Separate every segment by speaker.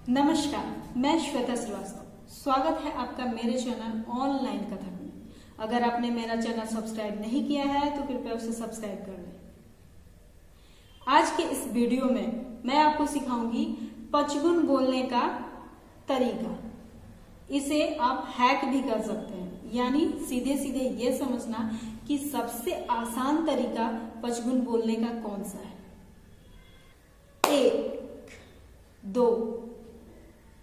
Speaker 1: नमस्कार, मैं श्वेता श्रीवास्तव। स्वागत है आपका मेरे चैनल ऑनलाइन कथक में। अगर आपने मेरा चैनल सब्सक्राइब नहीं किया है तो कृपया उसे सब्सक्राइब कर लें। आज के इस वीडियो में मैं आपको सिखाऊंगी पचगुन बोलने का तरीका। इसे आप हैक भी कर सकते हैं, यानी सीधे सीधे ये समझना कि सबसे आसान तरीका पचगुन बोलने का कौन सा है। 1, 2,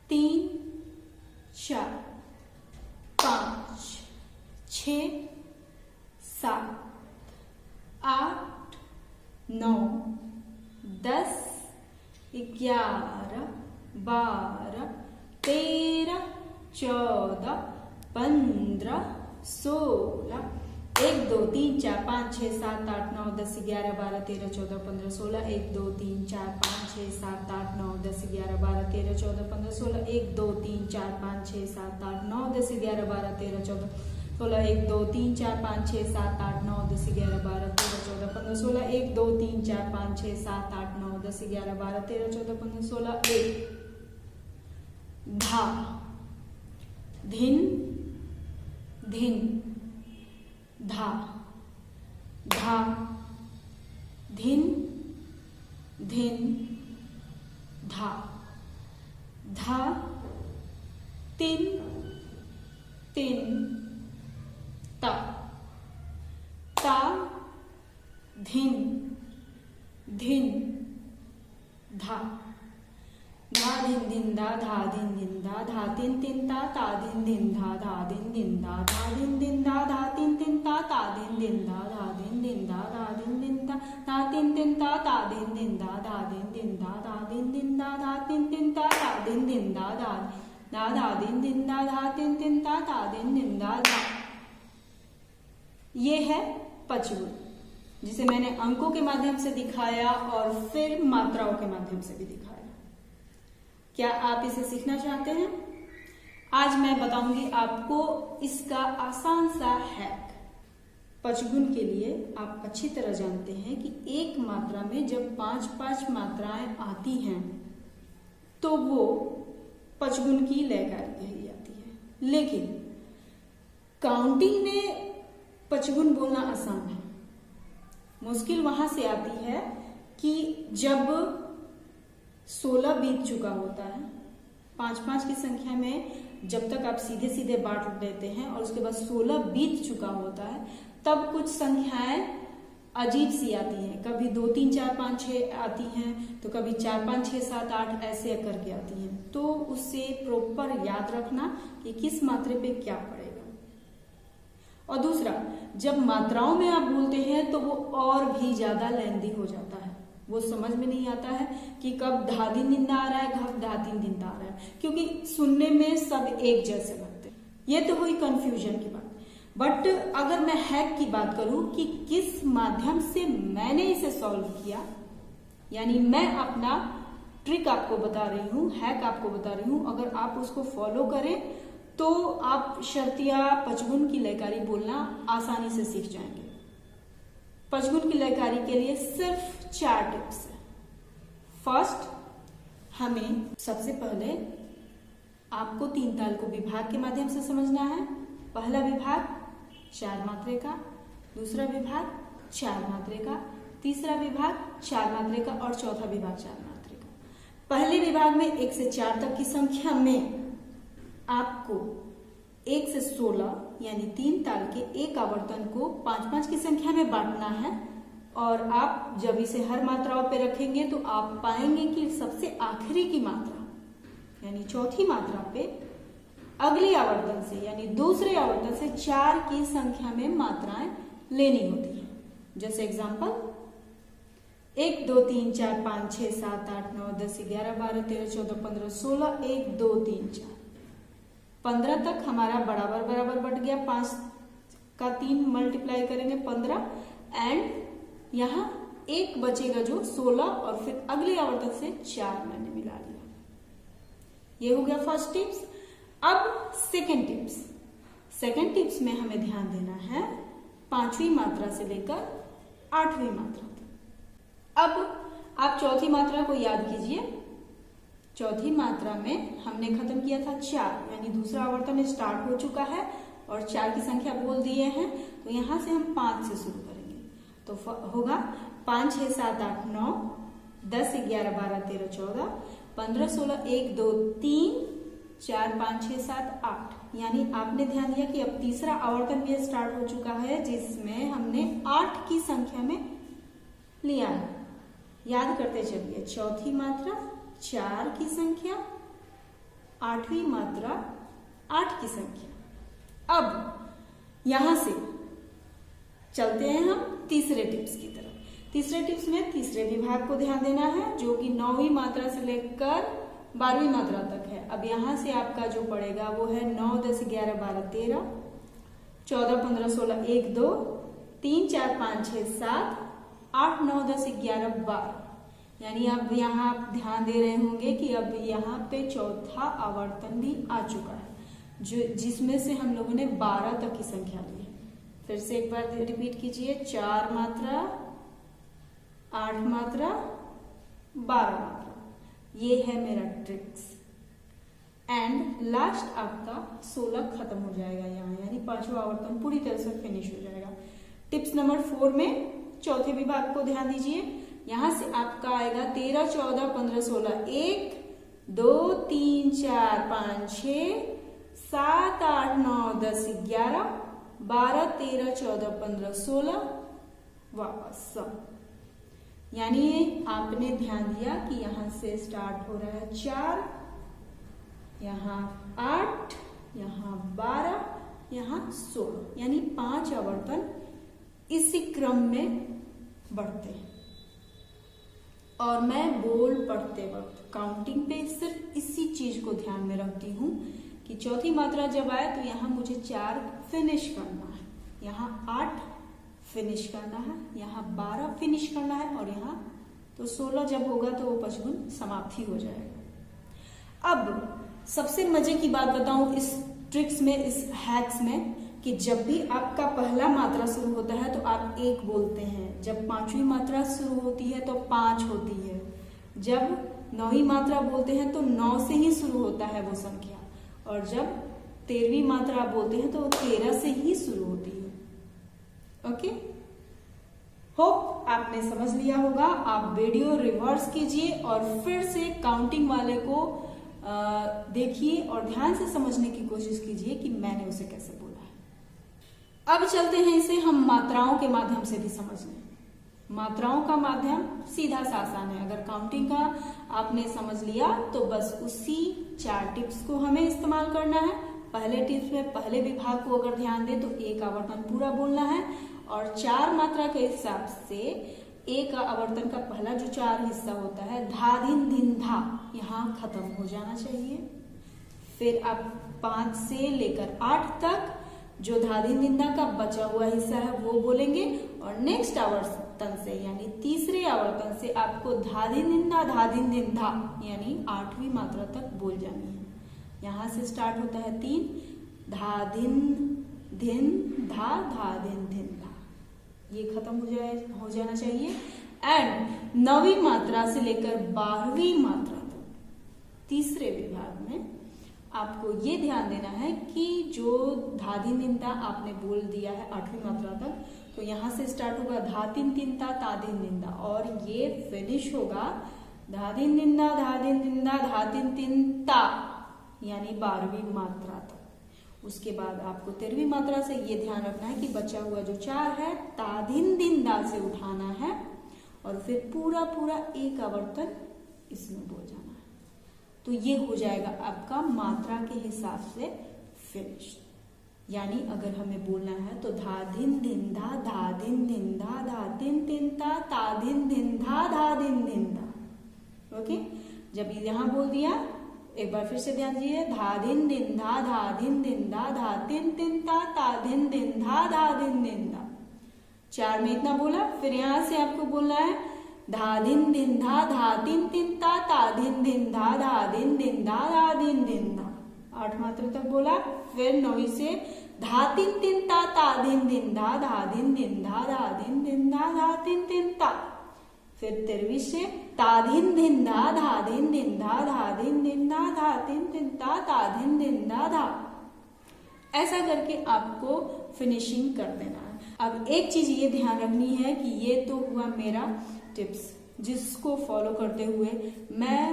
Speaker 1: 3, 4, 5, 6, 7, 8, 9, 10, 11, 12, 13, 14, 15, 16, 1, 2, 3, 4, 5, 6, 7, 8, 9, 10, 11, 12, 13, 14, 15, 16, 1, 2, 3, 4, 5, 6, 7, 8, 9, 10, 11, 12, 13, 14, 15, 16, 1, 2, 3, 4, 5, 6, 7, 8, 9, 10, 11, 12, 13, 14, 16, 1, 2, 3, 4, 5, 6, 7, 8, 9, 10, 11, 12, 13, 14, 15, 16, 1, 2, 3, 4, 5, 6, 7, 8, 9, 10, 11, 12, 13, 14, 15, 16, 1, धा, धिन, धिन, धा, धा, धिन, धिन, धा, धा, तिन, तिन, ता, ता, धिन, धिन, धा, धा दिन दिन दा, धा दिन दिन दा, धा तिन तिन ता दिन दिन धा, धा दिन दिन दा, धा दिन दिन दा, धा तिन तिन ता दिन दिन दा, धा दिन दिन दा, धा दिन दिन दा, धा तिन तिन ता दिन दिन दा, धा दिन दिन दा, धा दिन दिन दा, धा तिन तिन ता दिन दिन दा, धा दिन दिन दा, धा तिन तिन ता दिन दिन दा, धा। ये है पचगुन, जिसे मैंने अंकों के माध्यम से दिखाया और फिर मात्राओं के माध्यम से भी दिखाया। क्या आप इसे सीखना चाहते हैं? आज मैं बताऊंगी आपको इसका आसान सा हैक। पचगुन के लिए आप अच्छी तरह जानते हैं कि एक मात्रा में जब 5-5 मात्राएं आती हैं तो वो पचगुन की लयकारी कही जाती है। लेकिन काउंटिंग में पचगुन बोलना आसान है। मुश्किल वहां से आती है कि जब 16 बीत चुका होता है। 5-5 की संख्या में जब तक आप सीधे सीधे बांट लेते हैं और उसके बाद 16 बीत चुका होता है, तब कुछ संख्याएं अजीब सी आती हैं। कभी 2, 3, 4, 5, 6 आती हैं, तो कभी 4, 5, 6, 7, 8 ऐसे करके आती हैं। तो उससे प्रॉपर याद रखना कि किस मात्रे पे क्या पड़ेगा। और दूसरा, जब मात्राओं में आप बोलते हैं तो वो और भी ज्यादा लेंदी हो जाता है। वो समझ में नहीं आता है कि कब धा दिन दिन आ रहा है, कब धा तीन दिन आ रहा है, क्योंकि सुनने में सब एक जैसे लगते हैं। ये तो हुई कंफ्यूजन की बात। बट अगर मैं हैक की बात करूं कि किस माध्यम से मैंने इसे सॉल्व किया, यानी मैं अपना ट्रिक आपको बता रही हूं, हैक आपको बता रही हूं, अगर आप उसको फॉलो करें तो आप शर्तिया पचगुन की लयकारी बोलना आसानी से सीख जाएंगे। पचगुन की लयकारी के लिए सिर्फ 4 टिप्स है। फर्स्ट, हमें सबसे पहले आपको 3 ताल को विभाग के माध्यम से समझना है। पहला विभाग 4 मात्रे का, दूसरा विभाग 4 मात्रे का, तीसरा विभाग 4 मात्रे का और चौथा विभाग 4 मात्रे का। पहले विभाग में 1 से 4 तक की संख्या में आपको 1 से 16 यानी 3 ताल के एक आवर्तन को 5-5 की संख्या में बांटना है। और आप जब इसे हर मात्राओं पे रखेंगे तो आप पाएंगे कि सबसे आखिरी की मात्रा यानी चौथी मात्रा पे अगले आवर्तन से यानी दूसरे आवर्तन से 4 की संख्या में मात्राएं लेनी होती है। जैसे एग्जांपल 1, 2, 3, 4, 5, 6, 7, 8, 9, 10, 11, 12, 13, 14, 15, 16, 1, 2, 3, 4, 15 तक हमारा बराबर बराबर बट गया। 5 का 3 मल्टीप्लाई करेंगे 15 एंड यहां 1 बचेगा जो 16 और फिर अगले आवर्तन से 4 मैंने मिला लिया। ये हो गया फर्स्ट टिप्स। अब सेकेंड टिप्स। सेकेंड टिप्स में हमें ध्यान देना है 5वीं मात्रा से लेकर 8वीं मात्रा तक। अब आप चौथी मात्रा को याद कीजिए। चौथी मात्रा में हमने खत्म किया था 4, यानी दूसरा आवर्तन स्टार्ट हो चुका है और 4 की संख्या बोल दिए हैं, तो यहाँ से हम 5 से शुरू करेंगे। तो होगा 5, 6, 7, 8, 9, 10, 11, 12, 13, 14, 15, 16, 1, 2, 3, 4, 5, 6, 7, 8। यानी आपने ध्यान दिया कि अब तीसरा आवर्तन भी स्टार्ट हो चुका है, जिसमें हमने 8 की संख्या में लिया है। याद करते चलिए, चौथी मात्रा 4 की संख्या, 8वीं मात्रा 8 की संख्या। अब यहां से चलते हैं हम तीसरे टिप्स की तरफ। तीसरे टिप्स में तीसरे विभाग को ध्यान देना है, जो कि 9वीं मात्रा से लेकर 12वीं मात्रा तक है। अब यहां से आपका जो पड़ेगा वो है 9, 10, 11, 12, 13, 14, 15, 16, 1, 2, 3, 4, 5, 6, 7, 8, 9, 10, 11, 12। यानी अब यहाँ आप ध्यान दे रहे होंगे कि अब यहाँ पे चौथा आवर्तन भी आ चुका है, जो जिसमें से हम लोगों ने 12 तक की संख्या ली है। फिर से एक बार रिपीट कीजिए, 4 मात्रा, 8 मात्रा, 12 मात्रा, ये है मेरा ट्रिक्स। एंड लास्ट आपका 16 खत्म हो जाएगा यहाँ, यानी 5वां आवर्तन पूरी तरह से फिनिश हो जाएगा। टिप्स नंबर 4 में चौथे विभाग को ध्यान दीजिए। यहां से आपका आएगा 13, 14, 15, 16, 1, 2, 3, 4, 5, 6, 7, 8, 9, 10, 11, 12, 13, 14, 15, 16, वापस सब। यानी आपने ध्यान दिया कि यहां से स्टार्ट हो रहा है 4, यहां 8, यहां 12, यहां 16, यानी 5 आवर्तन इसी क्रम में बढ़ते हैं। और मैं बोल पढ़ते वक्त काउंटिंग पे सिर्फ इसी चीज को ध्यान में रखती हूँ कि चौथी मात्रा जब आए तो यहाँ मुझे 4 फिनिश करना है, यहाँ 8 फिनिश करना है, यहाँ 12 फिनिश करना है, और यहाँ तो 16 जब होगा तो वो 55 समाप्ति हो जाएगा। अब सबसे मजे की बात बताऊं इस ट्रिक्स में, इस हैक्स में, कि जब भी आपका पहला मात्रा शुरू होता है तो आप 1 बोलते हैं, जब 5वीं मात्रा शुरू होती है तो 5 होती है, जब 9वीं मात्रा बोलते हैं तो 9 से ही शुरू होता है वो संख्या, और जब 13वीं मात्रा बोलते हैं तो 13 से ही शुरू होती है। ओके, होप आपने समझ लिया होगा। आप वीडियो रिवर्स कीजिए और फिर से काउंटिंग वाले को देखिए और ध्यान से समझने की कोशिश कीजिए कि मैंने उसे कैसे बोला है। अब चलते हैं इसे हम मात्राओं के माध्यम से भी समझने। मात्राओं का माध्यम सीधा सा आसान है। अगर काउंटिंग का आपने समझ लिया तो बस उसी 4 टिप्स को हमें इस्तेमाल करना है। पहले टिप्स में पहले विभाग को अगर ध्यान दे तो 1 आवर्तन पूरा बोलना है, और 4 मात्रा के हिसाब से 1 आवर्तन का पहला जो 4 हिस्सा होता है धा दिन धिन धा, यहाँ खत्म हो जाना चाहिए। फिर आप 5 से लेकर 8 तक जो धा दिन धिन धा का बचा हुआ हिस्सा है वो बोलेंगे, और नेक्स्ट आवर्तन से यानी तीसरे आवर्तन से आपको धा दिन धिन धा यानी 8वीं मात्रा तक बोल जानी है। यहाँ से स्टार्ट होता है 3, धा दिन धिन धा दिन धिन धा, ये खत्म हो जाना चाहिए। एंड 9वीं मात्रा से लेकर 12वीं मात्रा तक तीसरे विभाग में आपको ये ध्यान देना है कि जो धा दिन धिन धा आपने बोल दिया है 8वीं मात्रा तक, तो यहाँ से स्टार्ट होगा धा तिन तिन ता दिन दिन दा, और ये फिनिश होगा धा दिन दिन दा धा तिन तिन ता, यानी 12वीं मात्रा तक। उसके बाद आपको 13वीं मात्रा से ये ध्यान रखना है कि बचा हुआ जो 4 है ता दिन दा से उठाना है, और फिर पूरा 1 आवर्तन इसमें बोल जाना है। तो ये हो जाएगा आपका मात्रा के हिसाब से फिनिश। यानी अगर हमें बोलना है तो धा दिन धा दिन धा धा तिन ता दिन धा दिन धा। ओके, जब यहाँ बोल दिया एक बार फिर से ध्यान दीजिए, धा दिन धा दिन धा तिन ता दिन धा दिन धा। 4 में इतना बोला, फिर यहाँ से आपको बोलना है धा दिन धा तिन ता दिन धा दिन धा। 8 मात्रा तक बोला, फिर 9वीं से धा तिन ता दिन धा दिन धा दिन धा तिन ता, फिर 23 से ता धिन धिन धा धा धिन धिन धा धा धिन धिन धा धा धिन धिन ता धिन धिन धा धा। ऐसा करके आपको फिनिशिंग कर देना है। अब एक चीज ये ध्यान रखनी है कि ये तो हुआ मेरा टिप्स, जिसको फॉलो करते हुए मैं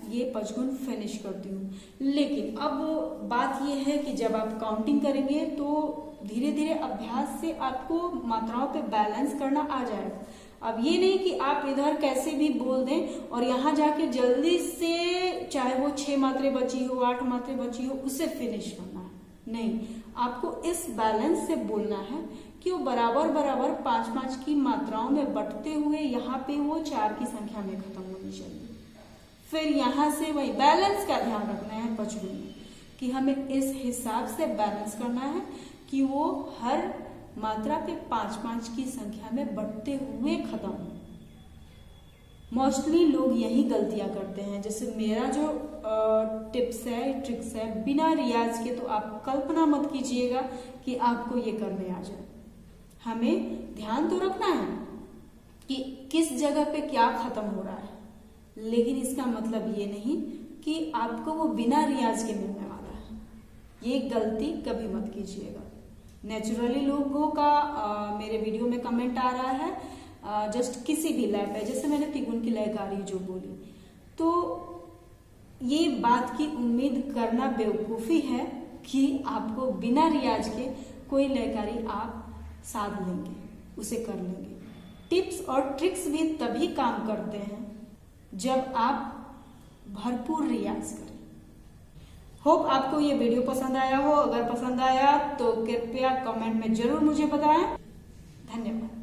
Speaker 1: ये पचगुन फिनिश करती हूँ। लेकिन अब बात ये है कि जब आप काउंटिंग करेंगे तो धीरे धीरे अभ्यास से आपको मात्राओं पे बैलेंस करना आ जाएगा। अब ये नहीं कि आप इधर कैसे भी बोल दें और यहाँ जाके जल्दी से, चाहे वो 6 मात्रे बची हो, 8 मात्रे बची हो, उसे फिनिश करना है। नहीं, आपको इस बैलेंस से बोलना है कि वो बराबर बराबर 5-5 की मात्राओं में बंटते हुए यहाँ पे वो 4 की संख्या में खत्म होनी चाहिए। फिर यहाँ से वही बैलेंस का ध्यान रखना है पचगुन में, कि हमें इस हिसाब से बैलेंस करना है कि वो हर मात्रा पे 5-5 की संख्या में बढ़ते हुए खत्म हो। मोस्टली लोग यही गलतियां करते हैं। जैसे मेरा जो टिप्स है, ट्रिक्स है, बिना रियाज के तो आप कल्पना मत कीजिएगा कि आपको ये करने आ जाए। हमें ध्यान तो रखना है कि किस जगह पे क्या खत्म हो रहा है, लेकिन इसका मतलब ये नहीं कि आपको वो बिना रियाज के मिलने वाला है। ये गलती कभी मत कीजिएगा। नेचुरली लोगों का मेरे वीडियो में कमेंट आ रहा है, जस्ट किसी भी लय पे, जैसे मैंने तिगुन की लयकारी जो बोली, तो ये बात की उम्मीद करना बेवकूफी है कि आपको बिना रियाज के कोई लयकारी आप साध लेंगे, उसे कर लेंगे। टिप्स और ट्रिक्स भी तभी काम करते हैं जब आप भरपूर रियाज करें। होप आपको ये वीडियो पसंद आया हो। अगर पसंद आया तो कृपया कमेंट में जरूर मुझे बताएं। धन्यवाद।